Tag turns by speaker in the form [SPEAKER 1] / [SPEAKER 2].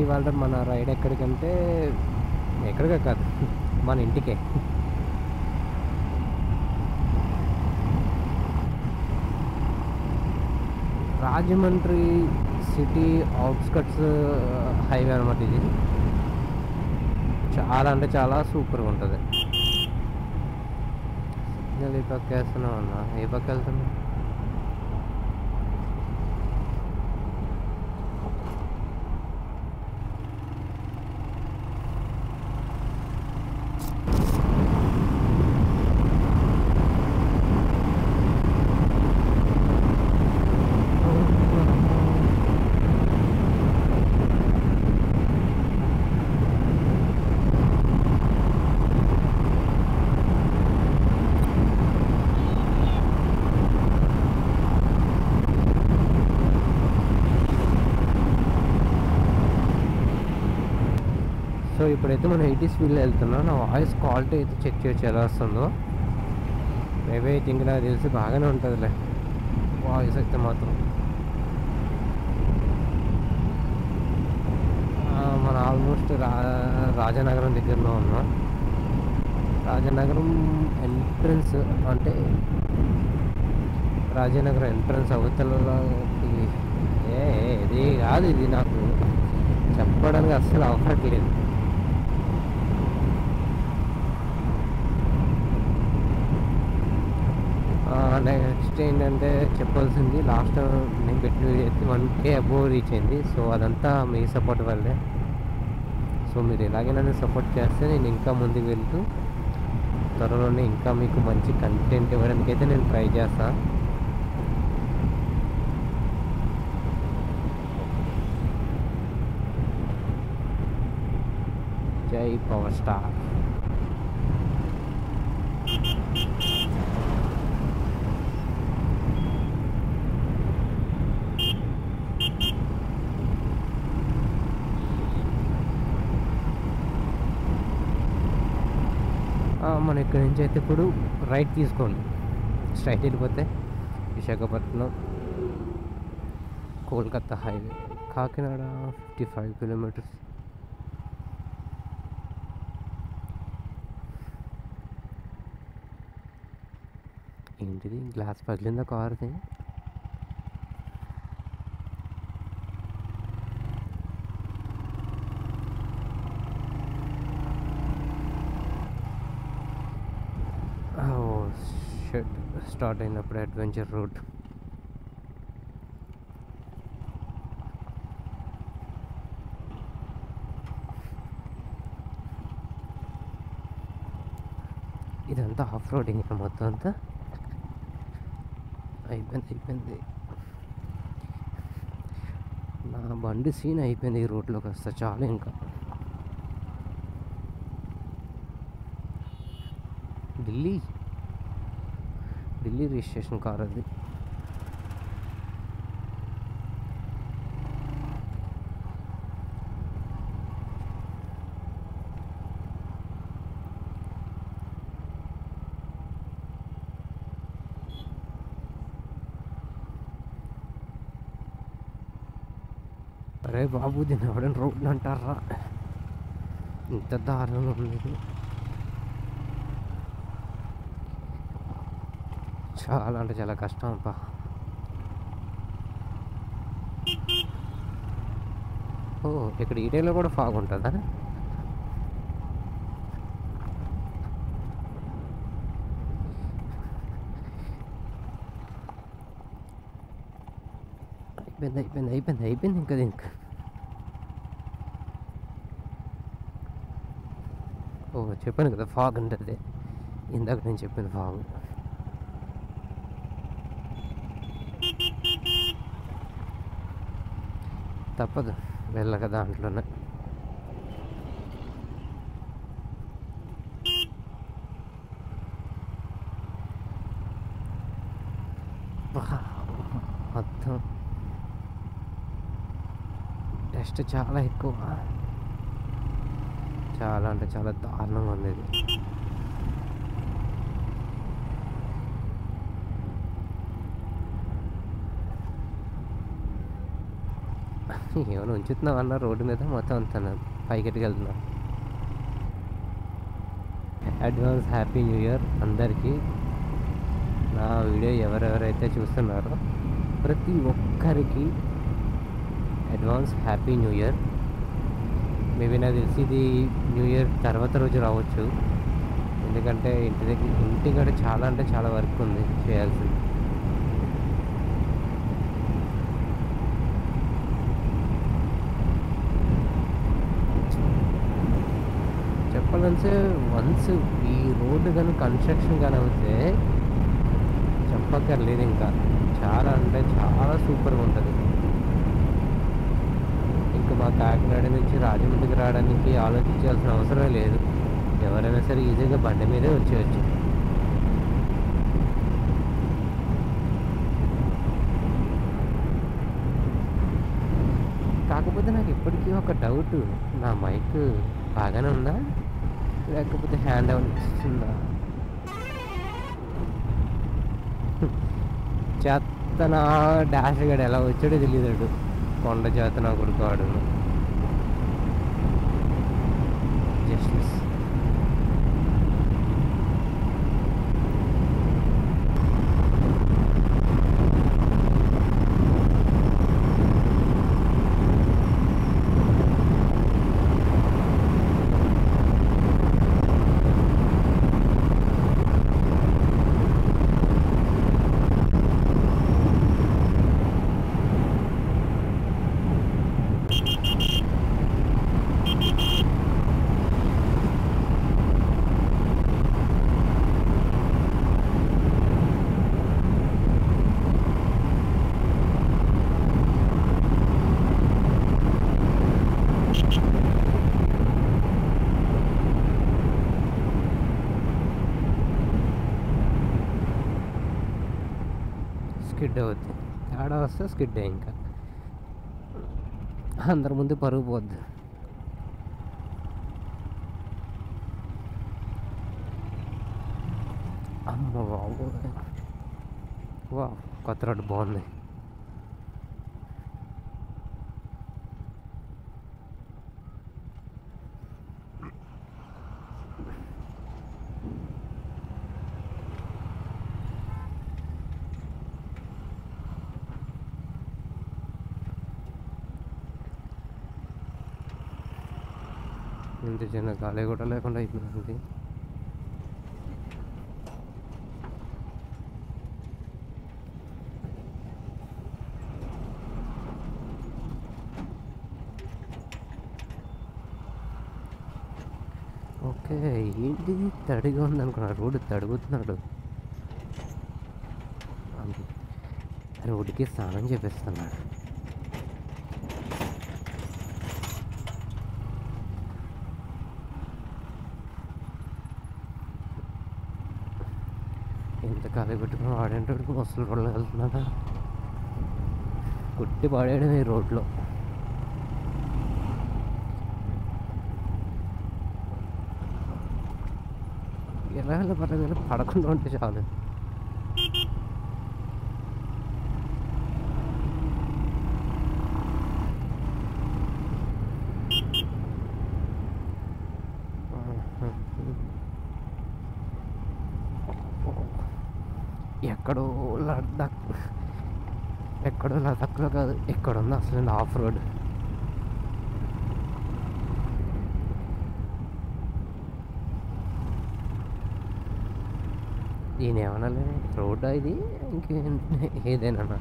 [SPEAKER 1] ఇవాళ మన రైడ్ ఎక్కడికంటే ఎక్కడికే కాదు మన ఇంటికే. రాజమండ్రి సిటీ అవుట్స్కట్స్ హైవే అనమాట ఇది. చాలా అంటే చాలా సూపర్గా ఉంటుంది. సిగ్నల్ ఈ పక్క వేస్తున్నావు అన్న, ఏ పక్క వెళ్తున్నా? సో ఇప్పుడైతే మనం 80 స్పీడ్లో వెళ్తున్నాం. నా వాయిస్ క్వాలిటీ అయితే చెక్ చేయొచ్చు ఎలా వస్తుందో. మేబీ ఐ థింక్ నాకు తెలిసి బాగానే ఉంటుందిలే వాయిస్ అయితే మాత్రం. మన ఆల్మోస్ట్ రాజానగరం దగ్గరలో ఉన్నాం. రాజానగరం ఎంట్రన్స్ అంటే రాజానగరం ఎంట్రన్స్ అవతలకి ఇది కాదు, ఇది నాకు చెప్పడానికి అస్సలు అవ్వట్లేదు. నెక్స్ట్ ఏంటంటే చెప్పాల్సింది, లాస్ట్ నేను పెట్టిన వీడియో అయితే 1K అబోవ్ రీచ్ అయింది. సో అదంతా మీ సపోర్ట్ వల్లే. సో మీరు ఎలాగైనా సపోర్ట్ చేస్తే నేను ఇంకా ముందుకు వెళ్తూ త్వరలోనే ఇంకా మీకు మంచి కంటెంట్ ఇవ్వడానికి అయితే నేను ట్రై చేస్తాను. జై పవర్ స్టార్. మనం ఇక్కడి నుంచి అయితే ఇప్పుడు రైట్ తీసుకోండి. స్ట్రైట్ వెళ్ళిపోతే విశాఖపట్నం కోల్కతా హైవే, కాకినాడ 55 కిలోమీటర్స్. ఏంటిది, గ్లాస్ పగిలిందా కారుది? స్టార్ట్ అయినప్పుడు అడ్వెంచర్ రూట్. ఇదంతా ఆఫ్ రోడింగ్ మొత్తం అంతా అయిపోయింది. నా బండి సీన్ అయిపోయింది ఈ రోడ్లోకి వస్తా చాలు. ఇంకా ఢిల్లీ రిజిస్ట్రేషన్ కార్ అది. అరే బాబు, దీన్ని ఎవడైనా రోడ్లు అంటారా? ఇంత దారుణంగా ఉంది. చాలా అంటే చాలా కష్టం అబ్బా. ఓ, ఇక్కడ ఈ టైంలో కూడా ఫాగ్ ఉంటుందా? అయిపోయింది ఇంకా దీనికి. ఓ, చెప్పాను కదా ఫాగ్ ఉంటుంది. ఇందాక నేను చెప్పింది ఫాగ్. తప్పదు, వెళ్ళక దాంట్లోనే. మొత్తం టెస్ట్ చాలా ఎక్కువ, చాలా అంటే చాలా దారుణంగా ఉంది ఇది. ఏమైనా ఉంచుతున్నావు అన్న రోడ్డు మీద మొత్తం అంతా పైకెట్టుకు వెళ్తున్నా. అడ్వాన్స్ హ్యాపీ న్యూ ఇయర్ అందరికీ. నా వీడియో ఎవరెవరైతే చూస్తున్నారో ప్రతి ఒక్కరికి advance happy new year. Maybe నాకు తెలిసి ఇది న్యూ ఇయర్ తర్వాత రోజు రావచ్చు, ఎందుకంటే ఇంటికాడ చాలా అంటే చాలా వర్క్ ఉంది చేయాల్సింది. చెప్పాలంటే వన్స్ ఈ రోడ్డు కానీ కన్స్ట్రక్షన్ కానీ అవుతే చెప్పక్కర్లేదు, ఇంకా చాలా అంటే చాలా సూపర్గా ఉంటుంది. ఇంకా మా కాకినాడ నుంచి రాజమండ్రికి రావడానికి ఆలోచించాల్సిన అవసరమే లేదు. ఎవరైనా సరే ఈజీగా బండి మీదే వచ్చేయచ్చు. కాకపోతే నాకు ఇప్పటికీ ఒక డౌట్, నా మైక్ బాగానే ఉందా లేకపోతే హ్యాండ్ అవుట్ ఇస్తుందా? చేతన డాష్ గడు ఎలా వచ్చాడో తెలియదాడు, కొండ చేతన కొడుకోవాడు. జస్ట్ స్కిడ్ అవుద్ది, తేడా వస్తే స్కిడ్ ఇంకా అందరి ముందు పరుగు పోద్ది. అమ్మ బాబు, వా కొత్త రోడ్డు బాగుంది. ఇంత చిన్న గాలి కూడా లేకుండా అయిపోయింది. ఓకే, ఏంటి తడిగా ఉందనుకున్నా, రోడ్డు తడుగుతున్నాడు. రోడ్డుకి స్నానం చేపిస్తున్నాడు. ఎంత ఖాళీ పెట్టుకుని వాడేంటాడు, ముసలి రోడ్లు వెళ్తున్నాడా, కుట్టి పాడాడు ఈ రోడ్లో. ఎలా పడగల పడకుండా ఉంటే చాలు. ఎక్కడో లడాక్, ఎక్కడో లడాక్లో కాదు, ఎక్కడుంది అసలు ఆఫ్ రోడ్. ఈయన ఏమన్నా రోడ్డా ఇది ఇంకేంటి ఏదైనా